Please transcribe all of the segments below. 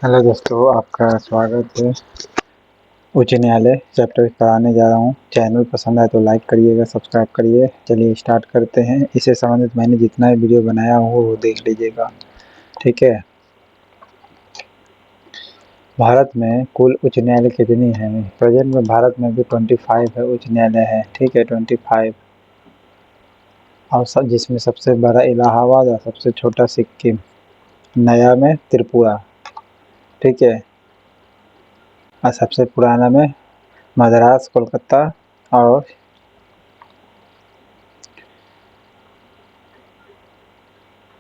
Hello दोस्तों, आपका स्वागत है। उच्च न्यायालय चैप्टर कराने जा रहा हूँ। चैनल पसंद आए तो लाइक करिएगा, सब्सक्राइब करिए। चलिए स्टार्ट करते हैं। इससे संबंधित मैंने जितना भी वीडियो बनाया हो वो देख लीजिएगा, ठीक है। भारत में कुल उच्च न्यायालय कितनी हैं? प्रेजेंट में भारत में भी 25 है उच्च न्यायालय है, ठीक है, 25। और सब जिसमें सबसे बड़ा इलाहाबाद और सबसे छोटा सिक्किम, नया में त्रिपुरा, ठीक है। और सबसे पुराना में मद्रास, कोलकाता और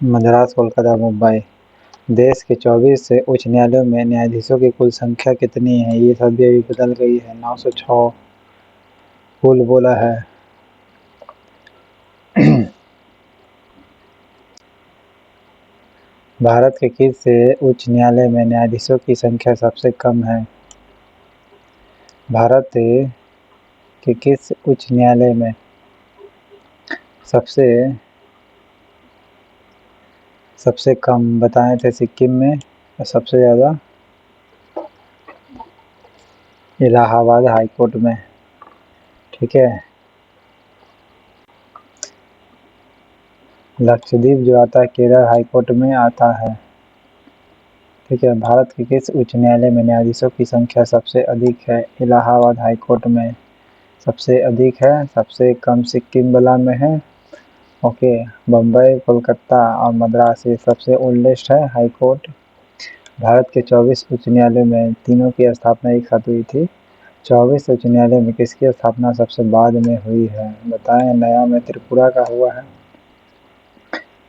कोलकाता, मुंबई। देश के 24 उच्च न्यायालयों में न्यायाधीशों की कुल संख्या कितनी है? ये सब भी अभी बदल गई है, 906 कुल बोला है। भारत के किस उच्च न्यायालय में न्यायाधीशों की संख्या सबसे कम है? भारत के किस उच्च न्यायालय में सबसे कम बताए थे? सिक्किम में। और सबसे ज़्यादा इलाहाबाद हाई कोर्ट में, ठीक है। लक्षद्वीप जो आता है केरल हाई कोर्ट में आता है, ठीक है। भारत के किस उच्च न्यायालय में न्यायाधीशों की संख्या सबसे अधिक है? इलाहाबाद हाई कोर्ट में सबसे अधिक है, सबसे कम सिक्किम वाला में है, ओके। बम्बई, कोलकाता और मद्रास ये सबसे ओल्डेस्ट है हाई कोर्ट। भारत के 24 उच्च न्यायालय में तीनों की स्थापना एक साथ हुई थी। 24 उच्च न्यायालय में किसकी स्थापना सबसे बाद में हुई है? बताएं। नया में त्रिपुरा का हुआ है,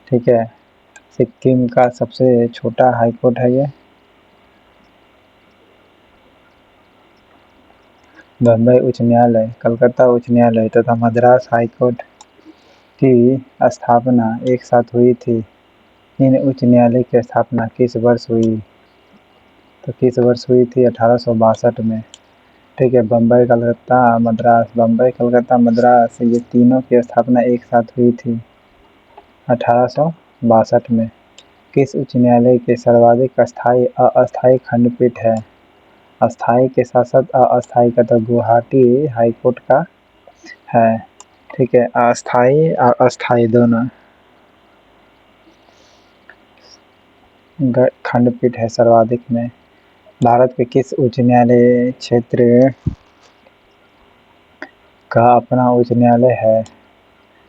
ठीक है। सिक्किम का सबसे छोटा हाई कोर्ट है ये। बम्बई उच्च न्यायालय, कलकत्ता उच्च न्यायालय तथा मद्रास हाई कोर्ट की स्थापना एक साथ हुई थी। इन उच्च न्यायालय की स्थापना किस वर्ष हुई? तो किस वर्ष हुई थी? 1862 में, ठीक है। बम्बई, कलकत्ता, मद्रास, बम्बई, कलकत्ता, मद्रास ये तीनों की स्थापना एक साथ हुई थी 1862 में। किस उच्च न्यायालय के सर्वाधिक स्थायी अस्थायी खंडपीठ है? अस्थायी के साथ साथ अस्थायी का तो गुवाहाटी हाई कोर्ट का है, ठीक है। अस्थायी और अस्थायी दोनों खंडपीठ है सर्वाधिक में। भारत के किस उच्च न्यायालय क्षेत्र का अपना उच्च न्यायालय है?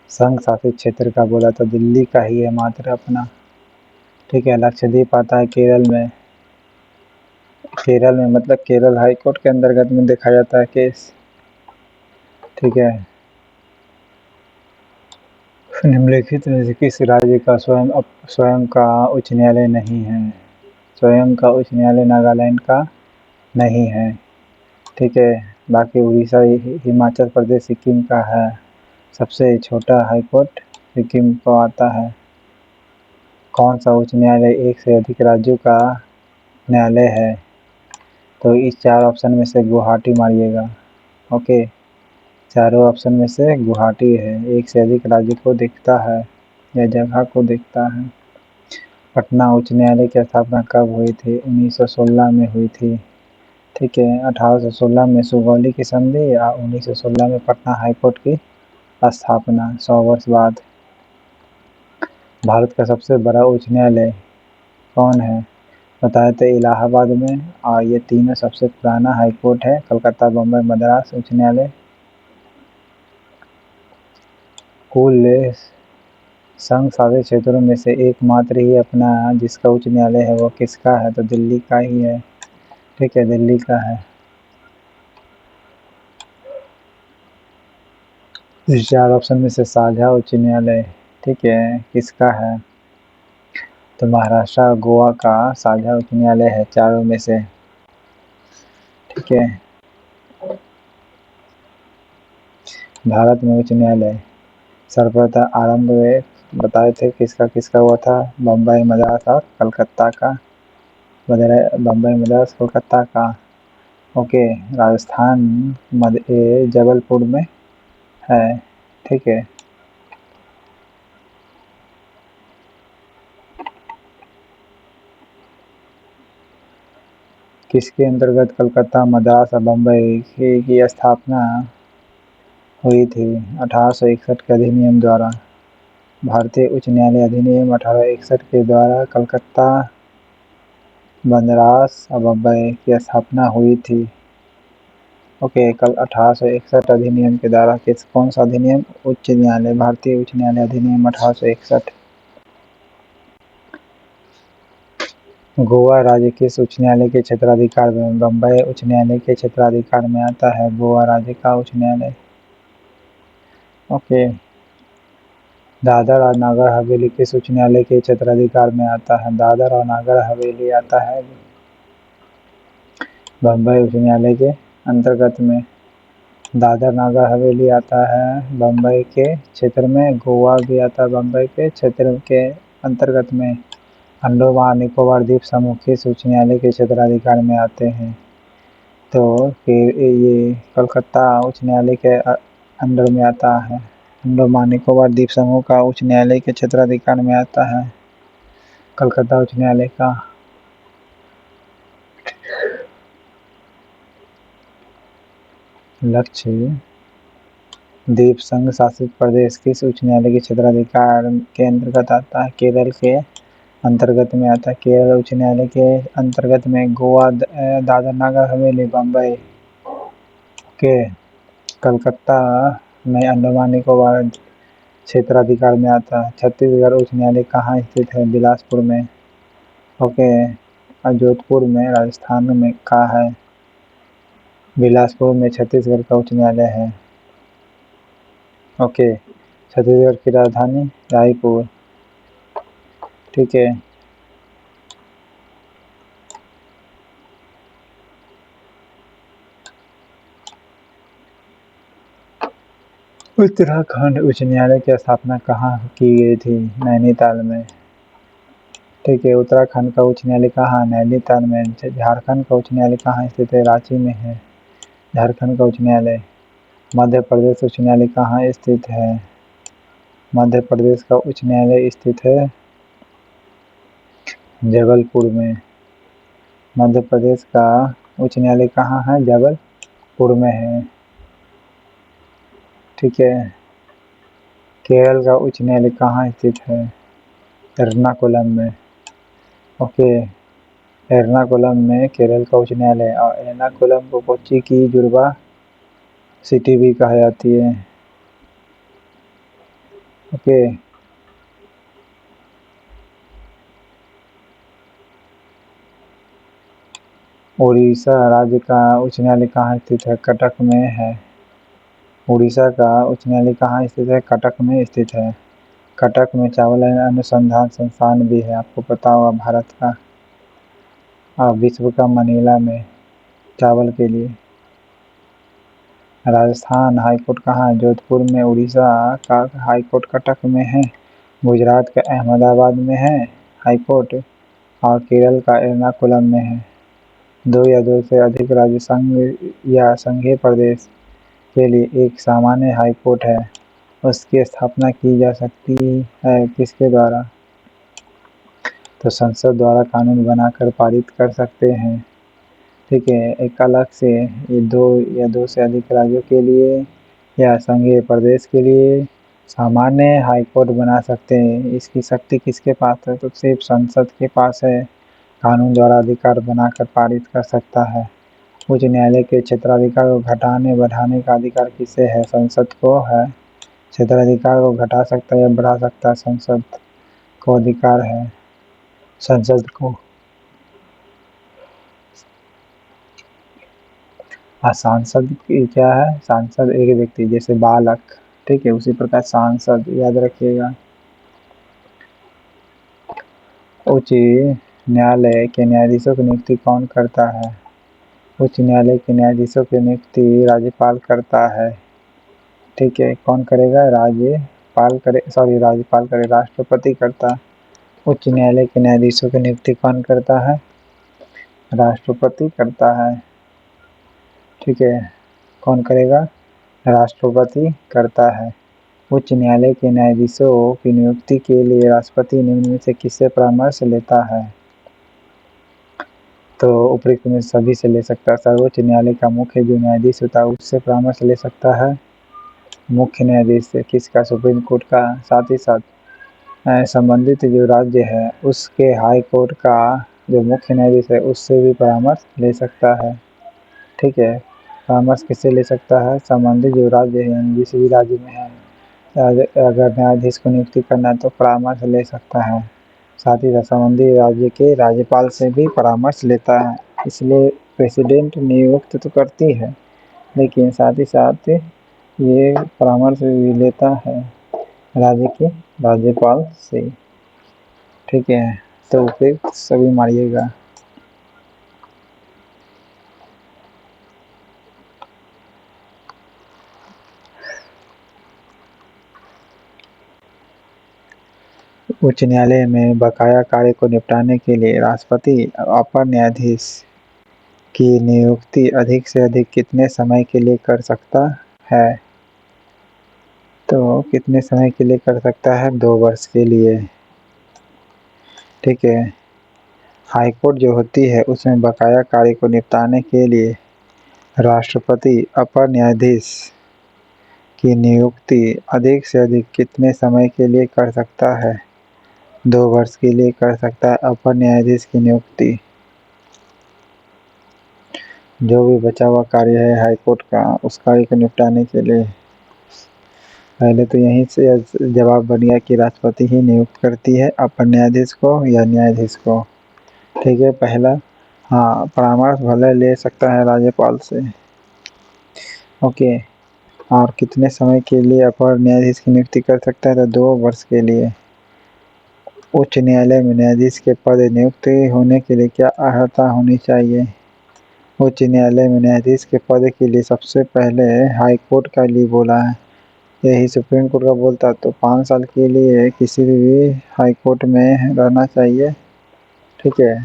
संघ शासित क्षेत्र का बोला तो दिल्ली का ही है मात्र अपना, ठीक है। लक्षद्वीप आता है केरल में। केरल में मतलब केरल हाई कोर्ट के अंतर्गत में देखा जाता है केस, ठीक है। निम्नलिखित में से किस राज्य का स्वयं का उच्च न्यायालय नहीं है? स्वयं का उच्च न्यायालय नागालैंड का नहीं है, ठीक है। बाकी उड़ीसा, हिमाचल प्रदेश, सिक्किम का है। सबसे छोटा हाई कोर्ट सिक्किम को आता है। कौन सा उच्च न्यायालय एक से अधिक राज्यों का न्यायालय है? तो इस 4 ऑप्शन में से गुवाहाटी मारिएगा, ओके। चारों ऑप्शन में से गुवाहाटी है, एक से अधिक राज्य को देखता है या जगह को देखता है। पटना उच्च न्यायालय की स्थापना कब हुई थी? 1916 में हुई थी, ठीक है। 1816 में सुगौली की संधि या 1916 में पटना हाईकोर्ट की स्थापना, 100 वर्ष बाद। भारत का सबसे बड़ा उच्च न्यायालय कौन है? बताया तो इलाहाबाद में। और ये तीनों सबसे पुराना हाई कोर्ट है, कलकत्ता, बम्बई, मद्रास उच्च न्यायालय। कुल संघ शासित क्षेत्रों में से एकमात्र ही अपना जिसका उच्च न्यायालय है वो किसका है? तो दिल्ली का ही है, ठीक है, दिल्ली का है। इस 4 ऑप्शन में से साझा उच्च न्यायालय, ठीक है, किसका है? तो महाराष्ट्र और गोवा का साझा उच्च न्यायालय है चारों में से, ठीक है। भारत में उच्च न्यायालय सर्वप्रथम आरंभ हुए बताए थे किसका किसका हुआ था? बम्बई, मद्रास और कलकत्ता का। बम्बई, मद्रास, कोलकाता का, ओके। राजस्थान जबलपुर में है, ठीक है। किसके अंतर्गत कलकत्ता, मद्रास और बम्बई की स्थापना हुई थी? 1861 के अधिनियम द्वारा। भारतीय उच्च न्यायालय अधिनियम 1861 के द्वारा कलकत्ता, मद्रास और बम्बई की स्थापना हुई थी। ओके, कल 1861 अधिनियम के द्वारा कौन सा अधिनियम? उच्च न्यायालय, भारतीय उच्च न्यायालय अधिनियम 1861। गोवा राज्य किस उच्च न्यायालय के क्षेत्राधिकार में? बम्बई उच्च न्यायालय के क्षेत्राधिकार में आता है गोवा राज्य का उच्च न्यायालय। ओके, दादर और नागर हवेली किस उच्च न्यायालय के क्षेत्राधिकार में आता है? दादर और नागर हवेली आता है बम्बई उच्च न्यायालय के अंतर्गत में। दादर नागर हवेली आता है बम्बई के क्षेत्र में, गोवा भी आता है बम्बई के क्षेत्र के अंतर्गत में। अंडमान निकोबार द्वीप समूह किस उच्च न्यायालय के क्षेत्राधिकार में आते हैं? तो फिर ये कलकत्ता उच्च न्यायालय के अंडर में आता है। अंडमान निकोबार द्वीप समूह का उच्च न्यायालय के क्षेत्राधिकार में आता है कलकत्ता उच्च न्यायालय का। लक्षद्वीप संघ शासित प्रदेश किस उच्च न्यायालय के क्षेत्राधिकार के अंतर्गत आता है? केरल के अंतर्गत में आता है। केरल उच्च न्यायालय के अंतर्गत में गोवा, दादर नागर हवेली, बम्बई के कलकत्ता में अंडमान निकोबार क्षेत्राधिकार में आता है। छत्तीसगढ़ उच्च न्यायालय कहाँ स्थित है? बिलासपुर में। ओके, और जोधपुर में राजस्थान में कहाँ है? बिलासपुर में छत्तीसगढ़ का उच्च न्यायालय है। ओके, छत्तीसगढ़ की राजधानी रायपुर। ठीक है, उत्तराखंड उच्च न्यायालय की स्थापना कहाँ की गई थी? नैनीताल में। ठीक है, उत्तराखंड का उच्च न्यायालय कहाँ? नैनीताल में। झारखंड का उच्च न्यायालय कहाँ स्थित है? रांची में है झारखंड का उच्च न्यायालय। मध्य प्रदेश उच्च न्यायालय कहाँ स्थित है? मध्य प्रदेश का उच्च न्यायालय स्थित है जबलपुर में। मध्य प्रदेश का उच्च न्यायालय कहाँ है? जबलपुर में है। ठीक है, केरल का उच्च न्यायालय कहाँ स्थित है? एर्नाकुलम में। ओके, एर्नाकुलम में केरल का उच्च न्यायालय। और एर्नाकुलम को कोच्चि की जुड़वा सिटी भी कहा जाती है। ओके, उड़ीसा राज्य का उच्च न्यायालय कहाँ स्थित है? कटक में है। उड़ीसा का उच्च न्यायालय कहाँ स्थित है? कटक में स्थित है। कटक में चावल अनुसंधान संस्थान भी है, आपको पता होगा, भारत का और विश्व का मनीला में चावल के लिए। राजस्थान हाईकोर्ट कहाँ है? जोधपुर में। उड़ीसा का हाईकोर्ट कटक में है। गुजरात का अहमदाबाद में है हाईकोर्ट। और केरल का एर्नाकुलम में है। 2 या 2 से अधिक राज्य संघ या संघीय प्रदेश के लिए एक सामान्य हाईकोर्ट है। उसकी स्थापना की जा सकती है किसके द्वारा? तो संसद द्वारा कानून बनाकर पारित कर सकते हैं। ठीक है, एक अलग से ये 2 या 2 से अधिक राज्यों के लिए या संघीय प्रदेश के लिए सामान्य हाईकोर्ट बना सकते हैं। इसकी शक्ति किसके पास है? तो सिर्फ संसद के पास है। कानून द्वारा अधिकार बनाकर पारित कर सकता है। उच्च न्यायालय के क्षेत्राधिकार को घटाने बढ़ाने का अधिकार किसे है? संसद को है। क्षेत्राधिकार को घटा सकता है या बढ़ा सकता है? संसद को अधिकार है, संसद को। सांसद की क्या है? सांसद एक व्यक्ति, जैसे बालक, ठीक है, उसी प्रकार सांसद, याद रखिएगा। उच्च न्यायालय के न्यायाधीशों की नियुक्ति कौन करता है? उच्च न्यायालय के न्यायाधीशों की नियुक्ति राज्यपाल करता है। ठीक है, कौन करेगा? राज्यपाल करे, राष्ट्रपति करता। उच्च न्यायालय के न्यायाधीशों की नियुक्ति कौन करता है? राष्ट्रपति करता है। ठीक है, कौन करेगा? राष्ट्रपति करता है। उच्च न्यायालय के न्यायाधीशों की नियुक्ति के लिए राष्ट्रपति निम्न में से किससे परामर्श लेता है? तो उपयुक्त में सभी से ले सकता है। सर्वोच्च न्यायालय का मुख्य जो न्यायाधीश होता है उससे परामर्श ले सकता है मुख्य न्यायाधीश से, किसका, सुप्रीम कोर्ट का। साथ ही साथ संबंधित जो राज्य है उसके हाई कोर्ट का जो मुख्य न्यायाधीश है उससे भी परामर्श ले सकता है। ठीक है, परामर्श किससे ले सकता है, संबंधित जो राज्य है जिस भी राज्य में है अगर न्यायाधीश को नियुक्ति करना है तो परामर्श ले सकता है। साथ ही संबंधित राज्य के राज्यपाल से भी परामर्श लेता है। इसलिए प्रेसिडेंट नियुक्त तो करती है लेकिन साथ ही साथ ये परामर्श भी लेता है राज्य के राज्यपाल से। ठीक है, तो उपयुक्त सभी मारिएगा। उच्च न्यायालय में बकाया कार्य को निपटाने के लिए राष्ट्रपति अपर न्यायाधीश की नियुक्ति अधिक से अधिक कितने समय के लिए कर सकता है? तो कितने समय के लिए कर सकता है? 2 वर्ष के लिए। ठीक है, हाईकोर्ट जो होती है उसमें बकाया कार्य को निपटाने के लिए राष्ट्रपति अपर न्यायाधीश की नियुक्ति अधिक से अधिक कितने समय के लिए कर सकता है? 2 वर्ष के लिए कर सकता है अपर न्यायाधीश की नियुक्ति। जो भी बचा हुआ कार्य है हाईकोर्ट का उस कार्य को निपटाने के लिए। पहले तो यहीं से जवाब बन गया कि राष्ट्रपति ही नियुक्त करती है अपर न्यायाधीश को या न्यायाधीश को। ठीक है, पहला हाँ, परामर्श भले ले सकता है राज्यपाल से। ओके, और कितने समय के लिए अपर न्यायाधीश की नियुक्ति कर सकता है? तो 2 वर्ष के लिए। उच्च न्यायालय में न्यायाधीश के पद नियुक्त होने के लिए क्या अर्हता होनी चाहिए? उच्च न्यायालय में न्यायाधीश के पद के लिए सबसे पहले हाई कोर्ट का लिए बोला है, यही सुप्रीम कोर्ट का बोलता तो 5 साल के लिए किसी भी हाई कोर्ट में रहना चाहिए। ठीक है,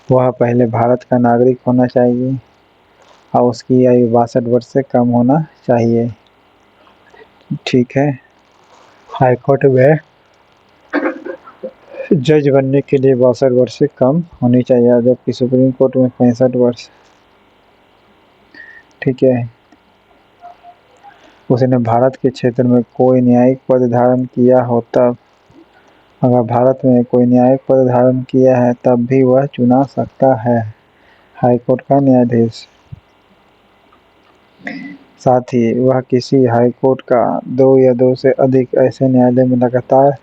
वह पहले भारत का नागरिक होना चाहिए और उसकी आयु 62 वर्ष से कम होना चाहिए। ठीक है, हाई कोर्ट में जज बनने के लिए 62 वर्ष से कम होनी चाहिए, जबकि सुप्रीम कोर्ट में 65 वर्ष। ठीक है, उसने भारत के क्षेत्र में कोई न्यायिक पद धारण किया हो तब, अगर भारत में कोई न्यायिक पद धारण किया है तब भी वह चुना सकता है हाईकोर्ट का न्यायाधीश। साथ ही वह किसी हाईकोर्ट का 2 या 2 से अधिक ऐसे न्यायालय में लगातार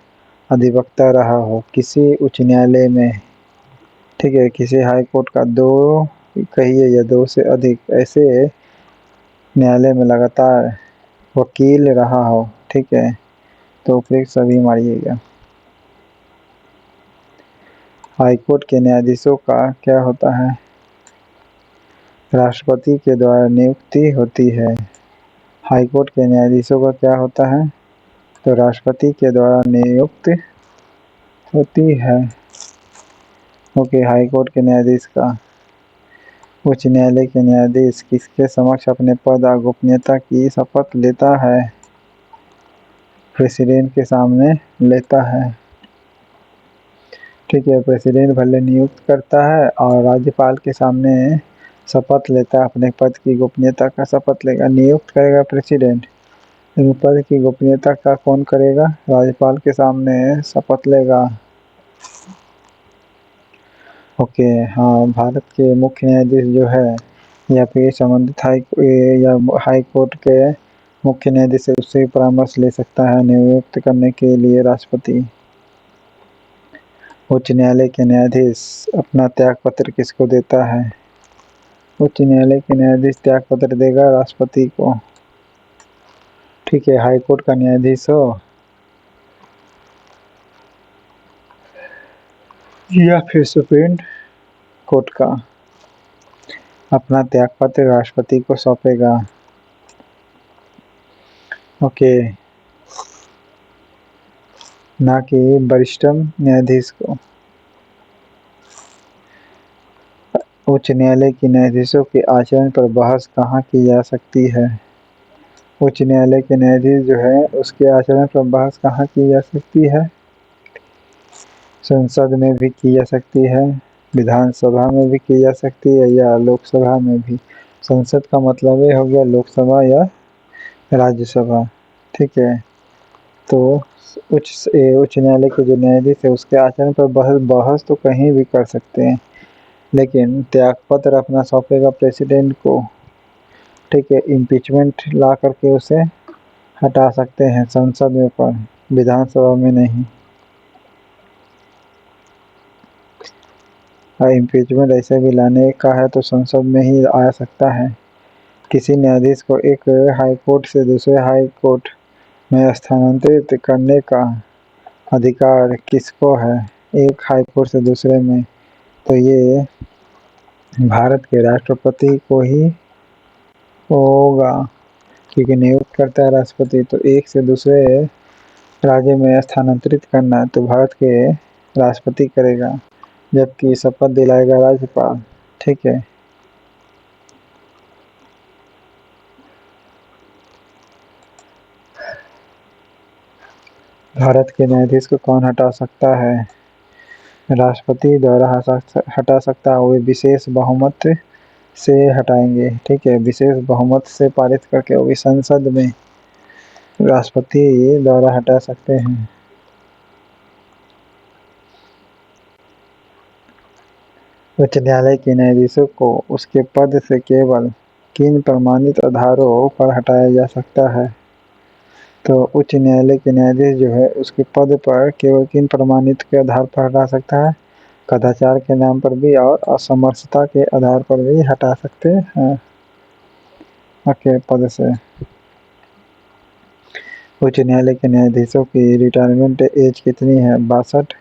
अधिवक्ता रहा हो। किसी उच्च न्यायालय में, ठीक है, किसी हाईकोर्ट का 2 कहिए या 2 से अधिक ऐसे न्यायालय में लगातार वकील रहा हो। ठीक है, तो उपयुक्त सभी मारिएगा। हाईकोर्ट के न्यायाधीशों का क्या होता है? राष्ट्रपति के द्वारा नियुक्ति होती है। हाईकोर्ट के न्यायाधीशों का क्या होता है? तो राष्ट्रपति के द्वारा नियुक्त होती है। ओके, हाईकोर्ट के न्यायाधीश का। उच्च न्यायालय के न्यायाधीश किसके समक्ष अपने पद और गोपनीयता की शपथ लेता है? प्रेसिडेंट के सामने लेता है। ठीक है, प्रेसिडेंट भले नियुक्त करता है और राज्यपाल के सामने शपथ लेता है, अपने पद की गोपनीयता का शपथ लेगा। नियुक्त करेगा प्रेसिडेंट, लेकिन पद की गोपनीयता का कौन करेगा? राज्यपाल के सामने शपथ लेगा। ओके, हाँ, भारत के मुख्य न्यायाधीश जो है या फिर संबंधित हाई कोर्ट के मुख्य न्यायाधीश उससे परामर्श ले सकता है नियुक्त करने के लिए राष्ट्रपति। उच्च न्यायालय के न्यायाधीश अपना त्यागपत्र किसको देता है? उच्च न्यायालय के न्यायाधीश त्यागपत्र देगा राष्ट्रपति को। ठीक है, हाई कोर्ट का न्यायाधीश हो या फिर सुप्रीम कोर्ट का, अपना त्यागपत्र राष्ट्रपति को सौंपेगा। ओके, ना कि वरिष्ठतम न्यायाधीश को। उच्च न्यायालय के न्यायाधीशों के आचरण पर बहस कहाँ की जा सकती है? उच्च न्यायालय के न्यायाधीश जो है उसके आचरण पर बहस कहाँ की जा सकती है? संसद में भी की जा सकती है, विधानसभा में भी की जा सकती है या लोकसभा में भी। संसद का मतलब ये हो गया लोकसभा या राज्यसभा, ठीक है। तो उच्च न्यायालय के जो न्यायाधीश है उसके आचरण पर बहस तो कहीं भी कर सकते हैं, लेकिन त्यागपत्र अपना सौंपेगा प्रेसिडेंट को, ठीक है। इम्पीचमेंट ला करके उसे हटा सकते हैं संसद में, पर विधानसभा में नहीं। और इम्पीचमेंट ऐसे भी लाने का है तो संसद में ही आ सकता है। किसी न्यायाधीश को एक हाई कोर्ट से दूसरे हाई कोर्ट में स्थानांतरित करने का अधिकार किसको है? एक हाई कोर्ट से दूसरे में, तो ये भारत के राष्ट्रपति को ही होगा, क्योंकि नियुक्त करता है राष्ट्रपति। तो एक से दूसरे राज्य में स्थानांतरित करना तो भारत के राष्ट्रपति करेगा, जबकि शपथ दिलाएगा राज्यपाल, ठीक है। भारत के न्यायाधीश को कौन हटा सकता है? राष्ट्रपति द्वारा हटा सकता है, वो विशेष बहुमत से हटाएंगे, ठीक है। विशेष बहुमत से पारित करके वो भी संसद में राष्ट्रपति द्वारा हटा सकते हैं। उच्च न्यायालय के न्यायाधीशों को उसके पद से केवल किन प्रमाणित आधारों पर हटाया जा सकता है? तो उच्च न्यायालय के न्यायाधीश जो है उसके पद पर केवल किन प्रमाणित के आधार पर हटा सकता है? कदाचार के नाम पर भी और असमर्थता के आधार पर भी हटा सकते हैं ओके पद से। उच्च न्यायालय के न्यायाधीशों की रिटायरमेंट एज कितनी है? 62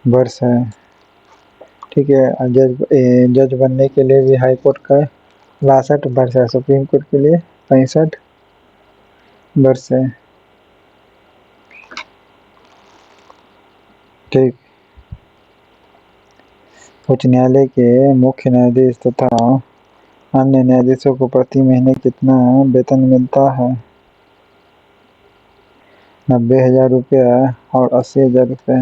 वर्ष है, ठीक है। जज बनने के लिए भी हाई कोर्ट का 62 वर्ष है, सुप्रीम कोर्ट के लिए 65 वर्ष है, ठीक। उच्च न्यायालय के मुख्य न्यायाधीश तथा अन्य न्यायाधीशों को प्रति महीने कितना वेतन मिलता है? 90,000 रुपया और 80,000 रुपये।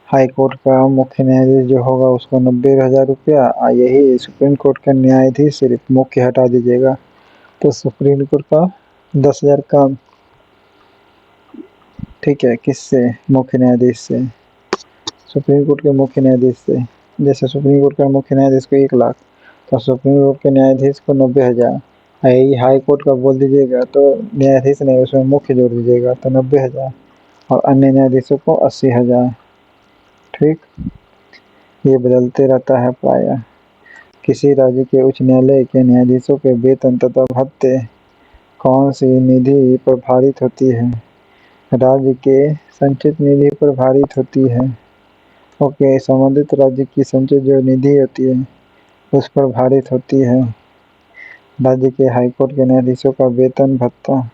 हाई कोर्ट का मुख्य न्यायाधीश जो होगा उसको 90,000 रुपया, और यही सुप्रीम कोर्ट का न्यायाधीश सिर्फ मुख्य हटा दीजिएगा तो सुप्रीम कोर्ट का 10,000 कम, ठीक है। किससे? मुख्य न्यायाधीश से, सुप्रीम कोर्ट के मुख्य न्यायाधीश से। जैसे सुप्रीम कोर्ट का मुख्य न्यायाधीश को 1 लाख, तो सुप्रीम कोर्ट के न्यायाधीश को 90,000। यही हाई कोर्ट का बोल दीजिएगा तो न्यायाधीश नहीं, उसमें मुख्य जोड़ दीजिएगा तो 90,000, और अन्य न्यायाधीशों को 80,000, ठीक। ये बदलते रहता है प्रायः। किसी राज्य के उच्च न्यायालय के न्यायाधीशों के वेतन तथा भत्ते कौन सी निधि पर भारित होती है? राज्य के संचित निधि पर भारित होती है, ओके। संबंधित राज्य की संचित जो निधि होती है उस पर भारित होती है। राज्य के हाईकोर्ट के न्यायाधीशों का वेतन भत्ता।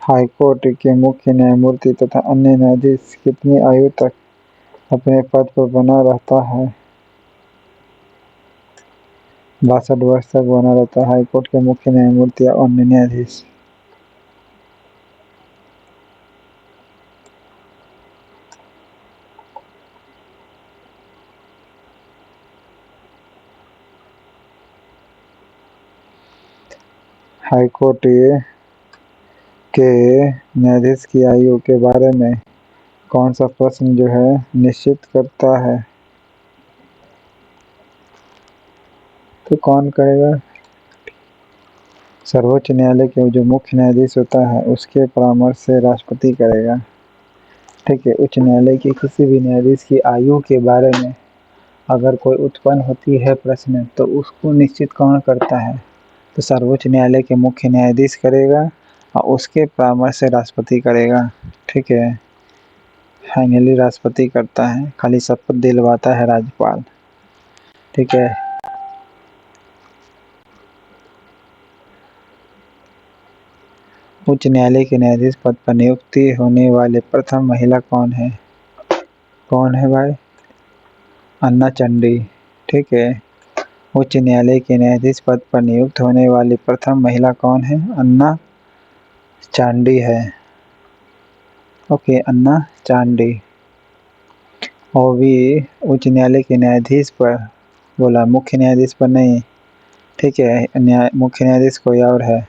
हाईकोर्ट के मुख्य न्यायमूर्ति तथा अन्य न्यायाधीश कितनी आयु तक अपने पद पर बना रहता है? 62 वर्ष तक बना रहता है हाईकोर्ट के मुख्य न्यायमूर्ति और अन्य न्यायाधीश। हाईकोर्ट के न्यायाधीश की आयु के बारे में कौन सा प्रश्न जो है निश्चित करता है? तो कौन करेगा? सर्वोच्च न्यायालय के जो मुख्य न्यायाधीश होता है उसके परामर्श से राष्ट्रपति करेगा, ठीक है। उच्च न्यायालय के किसी भी न्यायाधीश की आयु के बारे में अगर कोई उत्पन्न होती है प्रश्न तो उसको निश्चित कौन करता है? तो सर्वोच्च न्यायालय के मुख्य न्यायाधीश करेगा और उसके परामर्श से राष्ट्रपति करेगा, ठीक है। फाइनली राष्ट्रपति करता है, खाली शपथ दिलवाता है राज्यपाल, ठीक है। उच्च न्यायालय के न्यायाधीश पद पर नियुक्ति होने वाले प्रथम महिला कौन है? कौन है भाई? अन्ना चंडी, ठीक है। उच्च न्यायालय के न्यायाधीश पद पर नियुक्त होने वाली प्रथम महिला कौन है? अन्ना चांडी है। ओके, अन्ना चांडी। और भी उच्च न्यायालय के न्यायाधीश पर बोला, मुख्य न्यायाधीश पर नहीं। ठीक है, मुख्य न्यायाधीश कोई और है,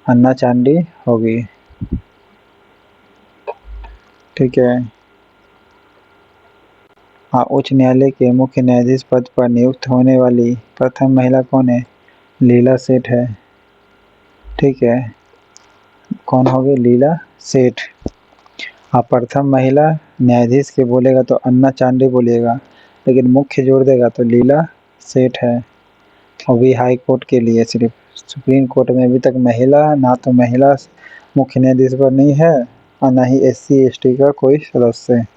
अन्ना चांडी होगी। ठीक है। हाँ, उच्च न्यायालय के मुख्य न्यायाधीश पद पर नियुक्त होने वाली प्रथम महिला कौन है? लीला सेठ है। ठीक है, कौन होगी? लीला सेठ। हाँ, प्रथम महिला न्यायाधीश के बोलेगा तो अन्ना चांडी बोलिएगा, लेकिन मुख्य जोड़ देगा तो लीला सेठ है। और भी हाई कोर्ट के लिए, सिर्फ सुप्रीम कोर्ट में अभी तक महिला, ना तो महिला मुख्य न्यायाधीश पर नहीं है और ना ही SC ST का कोई सदस्य है।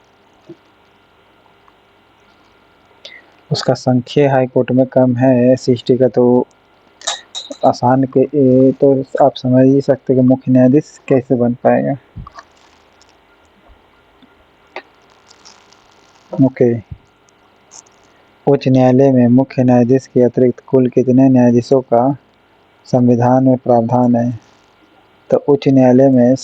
उसका संख्या हाई कोर्ट में कम है, SC ST का तो आसान के तो आप समझ ही सकते कि मुख्य न्यायाधीश कैसे बन पाएगा। ओके। उच्च न्यायालय में मुख्य न्यायाधीश के अतिरिक्त कुल कितने न्यायाधीशों का संविधान में प्रावधान है? तो उच्च न्यायालय में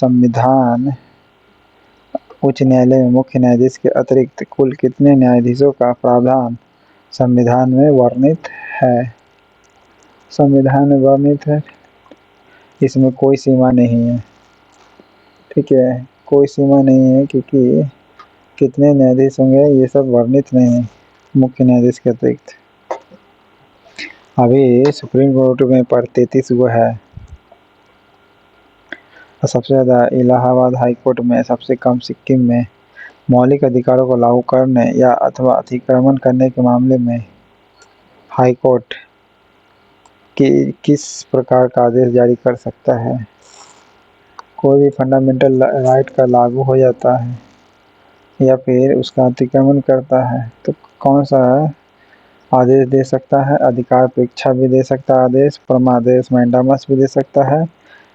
मुख्य न्यायाधीश के अतिरिक्त कुल कितने न्यायाधीशों का प्रावधान संविधान में वर्णित है? संविधान में वर्णित है, इसमें कोई सीमा नहीं है। ठीक है, कोई सीमा नहीं है, क्योंकि कितने न्यायाधीश होंगे ये सब वर्णित नहीं है मुख्य न्यायाधीश के अतिरिक्त। अभी सुप्रीम कोर्ट में पर 33 गो है, और सबसे ज़्यादा इलाहाबाद हाई कोर्ट में, सबसे कम सिक्किम में। मौलिक अधिकारों को लागू करने या अथवा अतिक्रमण करने के मामले में हाई कोर्ट किस प्रकार का आदेश जारी कर सकता है? कोई भी फंडामेंटल राइट का लागू हो जाता है या फिर उसका अतिक्रमण करता है तो कौन सा आदेश दे सकता है? अधिकार परीक्षा भी दे सकता है आदेश, परमादेश मैंडामस भी दे सकता है,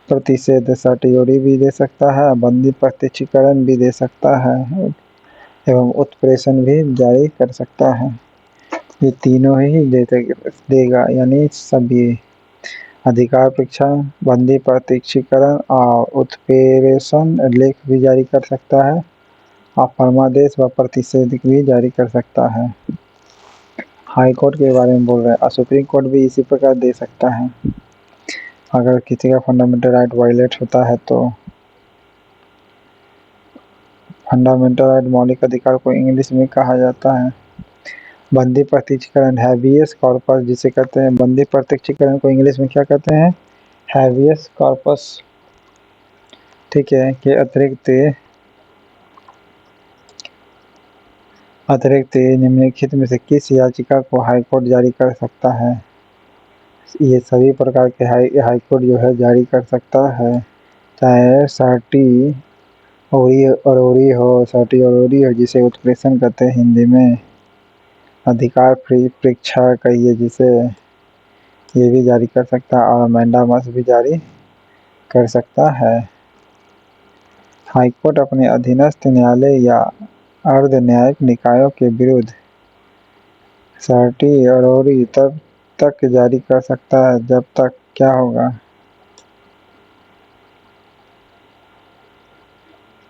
प्रतिषेध सर्टियोरी भी दे सकता है, बंदी प्रत्यक्षीकरण भी दे सकता है, एवं उत्प्रेषण भी जारी कर सकता है। ये तीनों ही देगा, यानी सभी अधिकार परीक्षा, बंदी प्रत्यक्षीकरण और उत्प्रेषण लेख भी जारी कर सकता है, और फरमादेश व प्रतिषेध भी जारी कर सकता है। हाई कोर्ट के बारे में बोल रहे हैं, और सुप्रीम कोर्ट भी इसी प्रकार दे सकता है अगर किसी का फंडामेंटल राइट वायलेट होता है तो। फंडामेंटल राइट, मौलिक अधिकार को इंग्लिश में कहा जाता है बंदी प्रत्यक्षीकरण, हैबियस कॉर्पस जिसे कहते हैं। बंदी प्रत्यक्षीकरण को इंग्लिश में क्या कहते हैं? Habeas corpus. ठीक है, के अतिरिक्त निम्नलिखित में से किस याचिका को हाईकोर्ट जारी कर सकता है? ये सभी प्रकार के हाईकोर्ट जो है जारी कर सकता है, चाहे सर्टी अरोरी हो जिसे उत्प्रेषण कहते हैं हिंदी में, अधिकार परीक्षा कहिए जिसे, ये भी जारी कर सकता है, और मैंडामस भी जारी कर सकता है। हाईकोर्ट अपने अधीनस्थ न्यायालय या अर्ध न्यायिक निकायों के विरुद्ध सर्टी अरोरी तब तक जारी कर सकता है जब तक क्या होगा?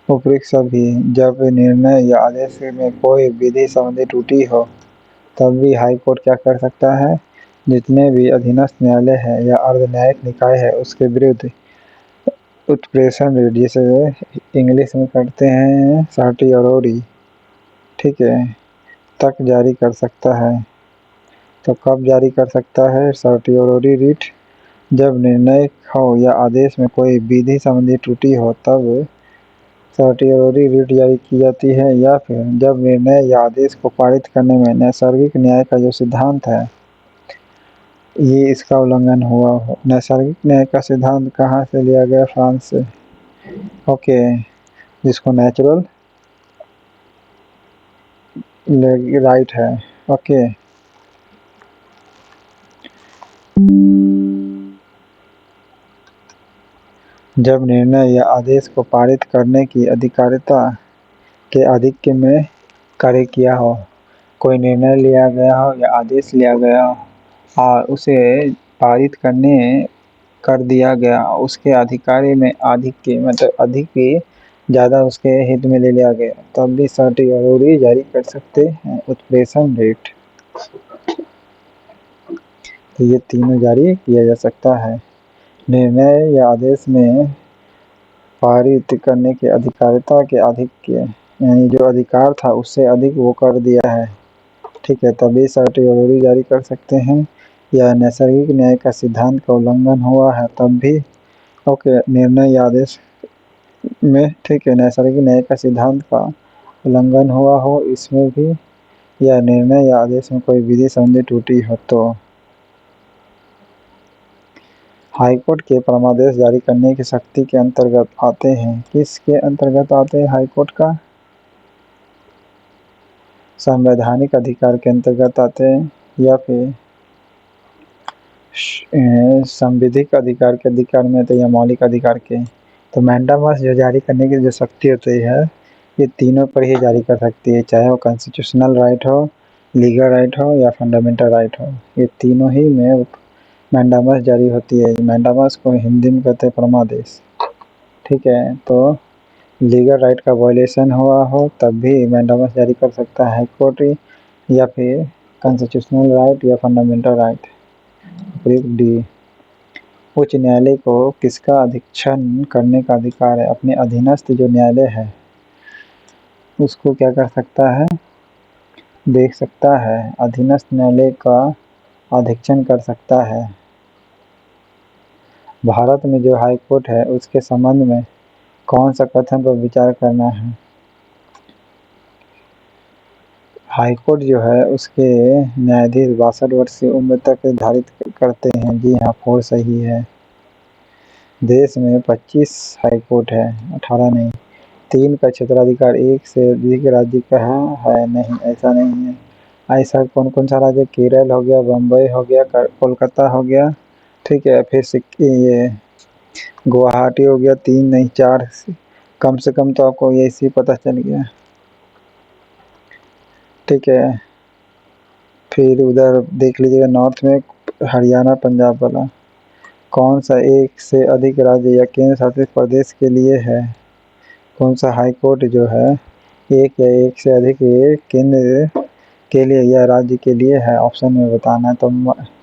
उपरोक्त सभी, जब निर्णय या आदेश में कोई विधि संबंधी त्रुटि हो तब भी हाई कोर्ट क्या कर सकता है? जितने भी अधीनस्थ न्यायालय है या अर्ध न्यायिक निकाय है उसके विरुद्ध उत्प्रेषण जिसे इंग्लिश में करते हैं सर्टी अरोरी, ठीक है, तक जारी कर सकता है। तो कब जारी कर सकता है सर्टी अरोरी रिट? जब निर्णय हो या आदेश में कोई विधि संबंधी त्रुटि हो तब सर्टी अरोरी रिट जारी की जाती है, या फिर जब निर्णय या आदेश को पारित करने में नैसर्गिक न्याय का जो सिद्धांत है ये इसका उल्लंघन हुआ हो। नैसर्गिक न्याय का सिद्धांत कहाँ से लिया गया? फ्रांस से। ओके, जिसको नेचुरल राइट है। ओके, जब निर्णय या आदेश को पारित करने की अधिकारिता के आधिक्य में कार्य किया हो, कोई निर्णय लिया गया हो या आदेश लिया गया हो और उसे पारित कर दिया गया, उसके अधिकारी में आधिक्य मतलब अधिक ज़्यादा उसके हित में ले लिया गया तब भी सटीक जरूरी जारी कर सकते हैं। उत्प्रेषण रेट, तो ये तीनों जारी किया जा सकता है। निर्णय या आदेश में पारित करने के अधिकारिता के अधिक के, यानी जो अधिकार था उससे अधिक वो कर दिया है, ठीक है, तभी सटीक जरूरी जारी कर सकते हैं। या नैसर्गिक न्याय का सिद्धांत का उल्लंघन हुआ है तब भी, ओके, निर्णय या आदेश में, ठीक है, नैसर्गिक न्याय का सिद्धांत का उल्लंघन हुआ हो इसमें भी, या निर्णय या आदेश में कोई विधि संबंधी त्रुटि हो तो। हाईकोर्ट के परमादेश जारी करने की शक्ति के अंतर्गत आते हैं, किसके अंतर्गत आते हैं हाईकोर्ट का? संवैधानिक अधिकार के अंतर्गत आते हैं या फिर संविधिक अधिकार के अधिकार में आते हैं या मौलिक अधिकार के। तो मैंडामस जो जारी करने की जो शक्ति होती है ये तीनों पर ही जारी कर सकती है, चाहे वो कॉन्स्टिट्यूशनल राइट हो, लीगल राइट हो या फंडामेंटल राइट हो, ये तीनों ही में मैंडामस जारी होती है। मैंडामस को हिंदी में कहते हैं परमादेश, ठीक है। तो लीगल राइट का वायलेशन हुआ हो तब भी मैंडामस जारी कर सकता है हाईकोर्ट, या फिर कॉन्स्टिट्यूशनल राइट या फंडामेंटल राइट। डी, उच्च न्यायालय को किसका अधीक्षण करने का अधिकार है? अपने अधीनस्थ जो न्यायालय है उसको क्या कर सकता है? देख सकता है, अधीनस्थ न्यायालय का अधीक्षण कर सकता है। भारत में जो हाई कोर्ट है उसके संबंध में कौन सा कथन पर विचार करना है? हाई कोर्ट जो है उसके न्यायाधीश 62 वर्ष की उम्र तक निर्धारित करते हैं। जी हाँ, 4 सही है। देश में 25 हाई कोर्ट है, 18 नहीं। 3 का क्षेत्राधिकार एक से अधिक राज्य का है नहीं, ऐसा नहीं है। ऐसा कौन कौन सा राज्य? केरल हो गया, बम्बई हो गया, कोलकाता हो गया, ठीक है, फिर ये गुवाहाटी हो गया। 3 नहीं 4, कम से कम तो आपको ये इसी पता चल गया, ठीक है। फिर उधर देख लीजिएगा नॉर्थ में हरियाणा पंजाब वाला, कौन सा एक से अधिक राज्य या केंद्र शासित प्रदेश के लिए है? कौन सा हाई कोर्ट जो है एक या एक से अधिक केंद्र के लिए या राज्य के लिए है? ऑप्शन में बताना है।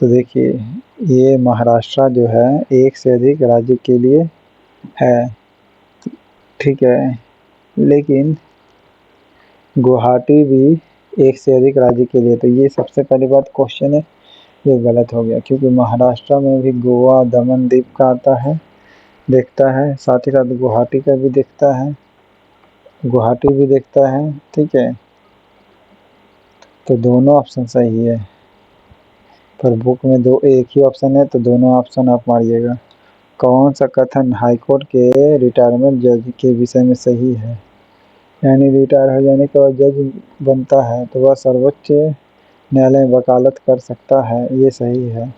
तो देखिए ये महाराष्ट्र जो है एक से अधिक राज्य के लिए है, ठीक है, लेकिन गुवाहाटी भी एक से अधिक राज्य के लिए। तो ये सबसे पहली बात क्वेश्चन है ये गलत हो गया, क्योंकि महाराष्ट्र में भी गोवा दमन दीव का आता है, देखता है, साथ ही साथ गुवाहाटी का भी देखता है, गुवाहाटी भी देखता है, ठीक है। तो दोनों ऑप्शन सही है, पर बुक में दो एक ही ऑप्शन है तो दोनों ऑप्शन आप मारिएगा। कौन सा कथन हाईकोर्ट के रिटायरमेंट जज के विषय में सही है? यानी रिटायर हो जाने के बाद जज बनता है तो वह सर्वोच्च न्यायालय में वकालत कर सकता है, ये सही है।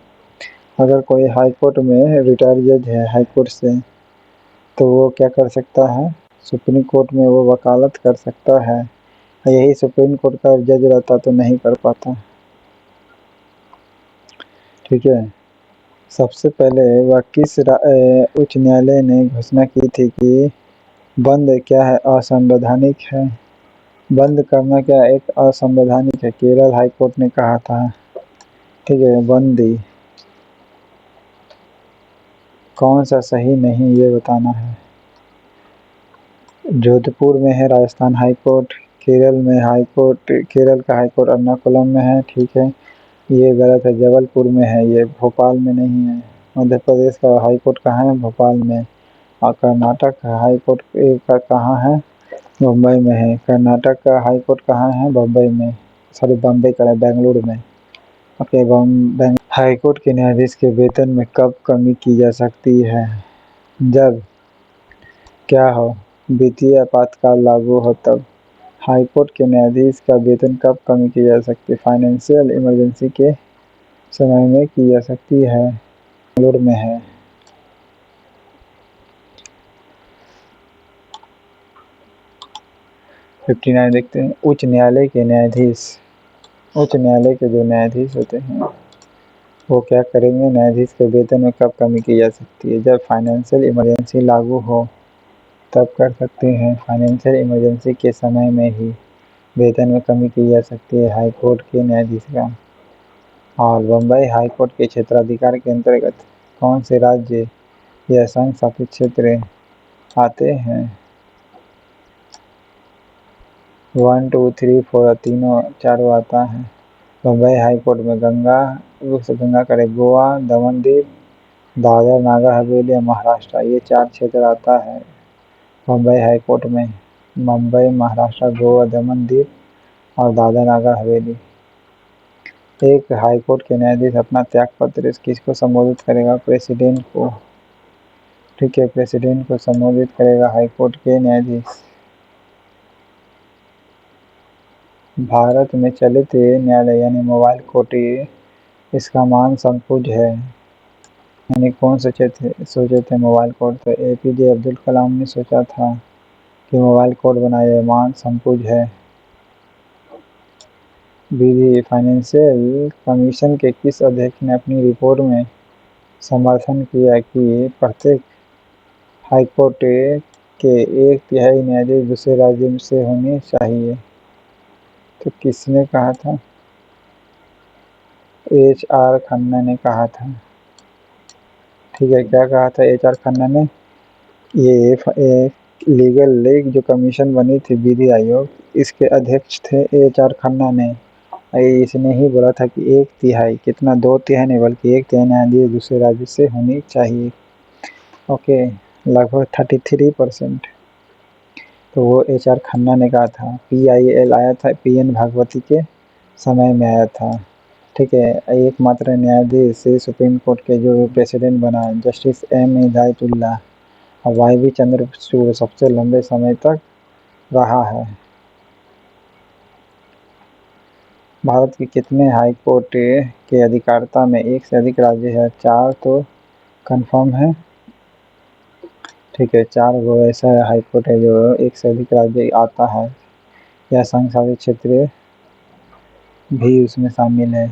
अगर कोई हाईकोर्ट में रिटायर जज है हाईकोर्ट से तो वो क्या कर सकता है? सुप्रीम कोर्ट में वो वकालत कर सकता है। यही सुप्रीम कोर्ट का जज रहता तो नहीं कर पाता, ठीक है। सबसे पहले वह किस उच्च न्यायालय ने घोषणा की थी कि बंद क्या है? असंवैधानिक है। बंद करना क्या एक असंवैधानिक है? केरल हाई कोर्ट ने कहा था, ठीक है। बंदी कौन सा सही नहीं ये बताना है। जोधपुर में है राजस्थान हाई कोर्ट, केरल में हाई कोर्ट, केरल का हाई कोर्ट एर्नाकुलम में है, ठीक है, ये गलत है। जबलपुर में है, ये भोपाल में नहीं है। मध्य प्रदेश का हाई कोर्ट कहाँ है? भोपाल में। और कर्नाटक का हाई कोर्ट का कहाँ है? मुंबई में है। कर्नाटक का हाई कोर्ट कहाँ है? बम्बई में, सॉरी बम्बई का, बेंगलुरु में, ओके। हाई कोर्ट के न्यायाधीश के वेतन में कब कमी की जा सकती है? जब क्या हो? वित्तीय आपातकाल लागू हो तब। हाई कोर्ट के न्यायाधीश का वेतन कब कमी की जा सकती है? फाइनेंशियल इमरजेंसी के समय में की जा सकती है। बेंगलुरु में है। 59 देखते हैं। उच्च न्यायालय के न्यायाधीश, उच्च न्यायालय के जो न्यायाधीश होते हैं वो क्या करेंगे, न्यायाधीश के वेतन में कब कमी की जा सकती है? जब फाइनेंशियल इमरजेंसी लागू हो तब कर सकते हैं। फाइनेंशियल इमरजेंसी के समय में ही वेतन में कमी की जा सकती है हाई कोर्ट के न्यायाधीश का। और बम्बई हाई कोर्ट के क्षेत्राधिकार के अंतर्गत कौन से राज्य या संघ शासित क्षेत्र आते हैं? 1, 2, 3, 4 तीनों चारों आता है। बम्बई हाई कोर्ट में गंगा करे गोवा, दमन दीव, दादर नागर हवेली, महाराष्ट्र, ये 4 क्षेत्र आता है बम्बई हाई कोर्ट में। मुंबई, महाराष्ट्र, गोवा, दमन दीव और दादर नागर हवेली। एक हाई कोर्ट के न्यायाधीश अपना त्यागपत्र किसको संबोधित करेगा? प्रेसिडेंट को। ठीक है, प्रेसिडेंट को संबोधित करेगा हाई कोर्ट के न्यायाधीश। भारत में चलित न्यायालय यानी मोबाइल कोर्ट, इसका मान संपुज है। यानी कौन सोचे थे मोबाइल कोर्ट? तो APJ अब्दुल कलाम ने सोचा था कि मोबाइल कोर्ट बनाया, मान संपुज है। विधि फाइनेंशियल कमीशन के किस अध्यक्ष ने अपनी रिपोर्ट में समर्थन किया कि प्रत्येक हाईकोर्ट के 1/3 न्यायाधीश दूसरे राज्य से होने चाहिए? तो किसने कहा था? HR खन्ना ने कहा था। ठीक है, क्या कहा था HR खन्ना ने? ये लीग जो कमीशन बनी थी विधि आयोग, इसके अध्यक्ष थे HR खन्ना ने। इसने ही बोला था कि 1/3 कितना, 2/3 नहीं बल्कि 1/3 न्यायाधीश दूसरे राज्य से होनी चाहिए। ओके, लगभग 33%। तो वो HR खन्ना ने कहा था। PIL आया था PN भागवती के समय में आया था। ठीक है, एकमात्र न्यायाधीश सुप्रीम कोर्ट के जो प्रेसिडेंट बना जस्टिस M हिदायतुल्ला, और YV चंद्रचूड़ सबसे लंबे समय तक रहा है। भारत के कितने हाई कोर्ट के अधिकारिता में एक से अधिक राज्य है? 4 तो कंफर्म है। ठीक है, 4 वो ऐसा हाई कोर्ट है जो एक से अधिक राज्य आता है, या संघ शासित क्षेत्र भी उसमें शामिल है।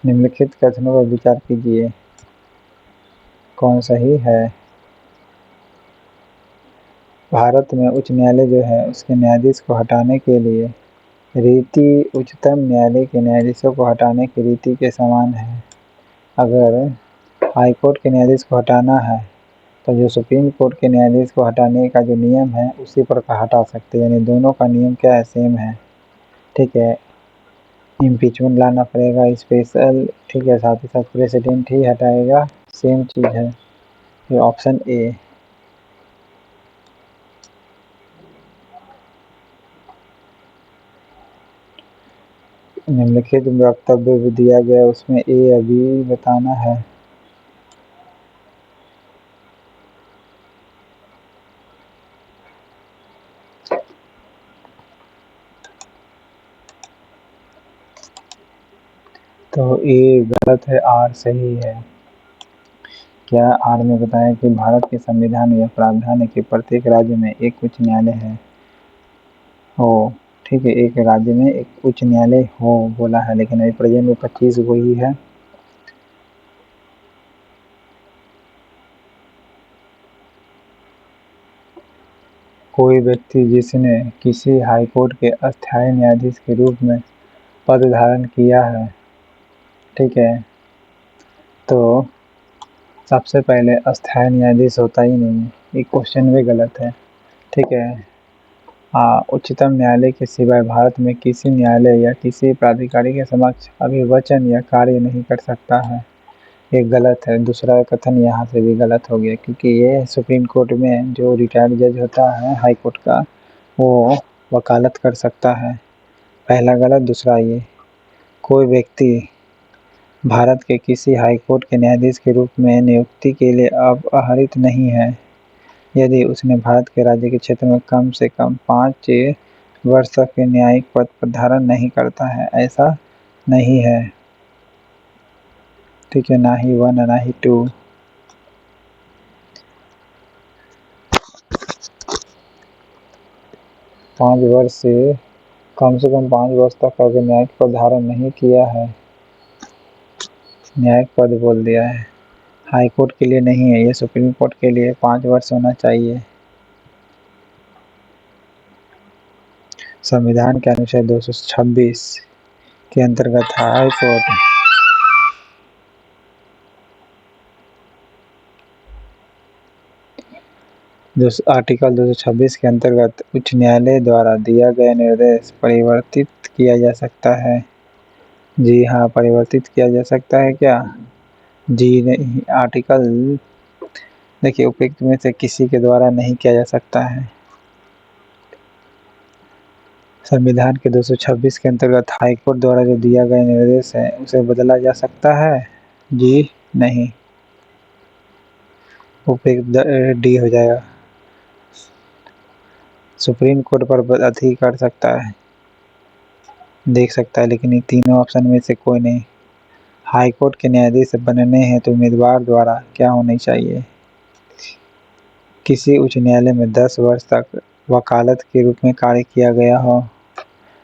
निम्नलिखित कथनों पर विचार कीजिए, कौन सही है? भारत में उच्च न्यायालय जो है उसके न्यायाधीश को हटाने के लिए रीति उच्चतम न्यायालय के न्यायाधीशों को हटाने की रीति के समान है। अगर हाई कोर्ट के न्यायाधीश को हटाना है तो जो सुप्रीम कोर्ट के न्यायाधीश को हटाने का जो नियम है उसी पर हटा सकते हैं, यानी दोनों का नियम क्या है? सेम है। ठीक है, इम्पीचमेंट लाना पड़ेगा स्पेशल। ठीक है, साथ ही साथ प्रेसिडेंट ही हटाएगा, सेम चीज़ है। ये ऑप्शन A। निम्नलिखित वक्तव्य भी दिया गया, उसमें A अभी बताना है। तो A गलत है, R सही है। क्या R में बताया कि भारत के संविधान में प्रावधान है कि प्रत्येक राज्य में एक उच्च न्यायालय है हो। ठीक है, एक राज्य में एक उच्च न्यायालय हो बोला है, लेकिन अभी प्रेजेंट में 25 वही है। कोई व्यक्ति जिसने किसी हाईकोर्ट के अस्थायी न्यायाधीश के रूप में पद धारण किया है, ठीक है, तो सबसे पहले अस्थायी न्यायाधीश होता ही नहीं है। ये क्वेश्चन भी गलत है। ठीक है, उच्चतम न्यायालय के सिवाय भारत में किसी न्यायालय या किसी प्राधिकारी के समक्ष अभिवचन या कार्य नहीं कर सकता है। ये गलत है। दूसरा कथन यहाँ से भी गलत हो गया, क्योंकि ये सुप्रीम कोर्ट में जो रिटायर्ड जज होता है हाई कोर्ट का, वो वकालत कर सकता है। पहला गलत। दूसरा, ये कोई व्यक्ति भारत के किसी हाई कोर्ट के न्यायाधीश के रूप में नियुक्ति के लिए अब आहरित नहीं है यदि उसने भारत के राज्य के क्षेत्र में कम से कम 5 वर्ष तक के न्यायिक पद पर धारण नहीं करता है। ऐसा नहीं है। ठीक है, ना ही 1 ना ही 2। कम से कम 5 वर्ष तक अगर न्यायिक पद धारण नहीं किया है, न्यायिक पद बोल दिया है, हाई कोर्ट के लिए नहीं है, ये सुप्रीम कोर्ट के लिए 5 वर्ष होना चाहिए। संविधान के अनुच्छेद 226 के अंतर्गत हाई कोर्ट आर्टिकल 226 के अंतर्गत उच्च न्यायालय द्वारा दिया गया निर्देश परिवर्तित किया जा सकता है। जी हाँ, परिवर्तित किया जा सकता है क्या? जी नहीं। आर्टिकल देखिए, उपयुक्त में से किसी के द्वारा नहीं किया जा सकता है। संविधान के 226 के अंतर्गत हाईकोर्ट द्वारा जो दिया गया निर्देश है उसे बदला जा सकता है? जी नहीं। उपयुक्त डी हो जाएगा। सुप्रीम कोर्ट पर अधिक कर सकता है, देख सकता है, लेकिन ये तीनों ऑप्शन में से कोई नहीं। हाई कोर्ट के न्यायाधीश बनने हैं तो उम्मीदवार द्वारा क्या होनी चाहिए? किसी उच्च न्यायालय में 10 वर्ष तक वकालत के रूप में कार्य किया गया हो।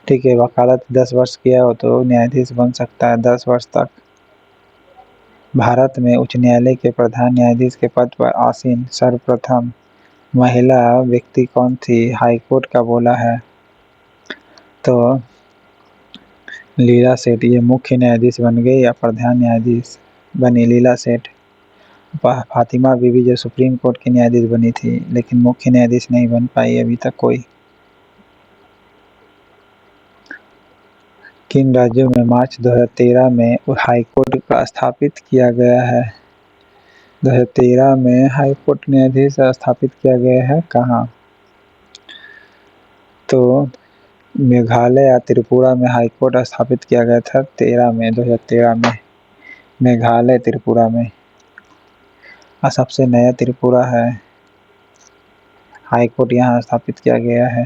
ठीक है, वकालत 10 वर्ष किया हो तो न्यायाधीश बन सकता है 10 वर्ष तक। भारत में उच्च न्यायालय के प्रधान न्यायाधीश के पद पर आसीन सर्वप्रथम महिला व्यक्ति कौन थी? हाईकोर्ट का बोला है तो लीला सेठ। ये मुख्य न्यायाधीश बन गई या प्रधान न्यायाधीश बनी? लीला सेठ। फातिमा बीबी जो सुप्रीम कोर्ट की न्यायाधीश बनी थी, लेकिन मुख्य न्यायाधीश नहीं बन पाई अभी तक कोई। किन राज्यों में मार्च 2013 में हाईकोर्ट का स्थापित किया गया है? 2013 में हाईकोर्ट न्यायाधीश स्थापित किया गया है कहाँ? तो मेघालय या त्रिपुरा में हाईकोर्ट स्थापित किया गया था 2013 में मेघालय त्रिपुरा में। सबसे नया त्रिपुरा है, हाईकोर्ट यहाँ स्थापित किया गया है।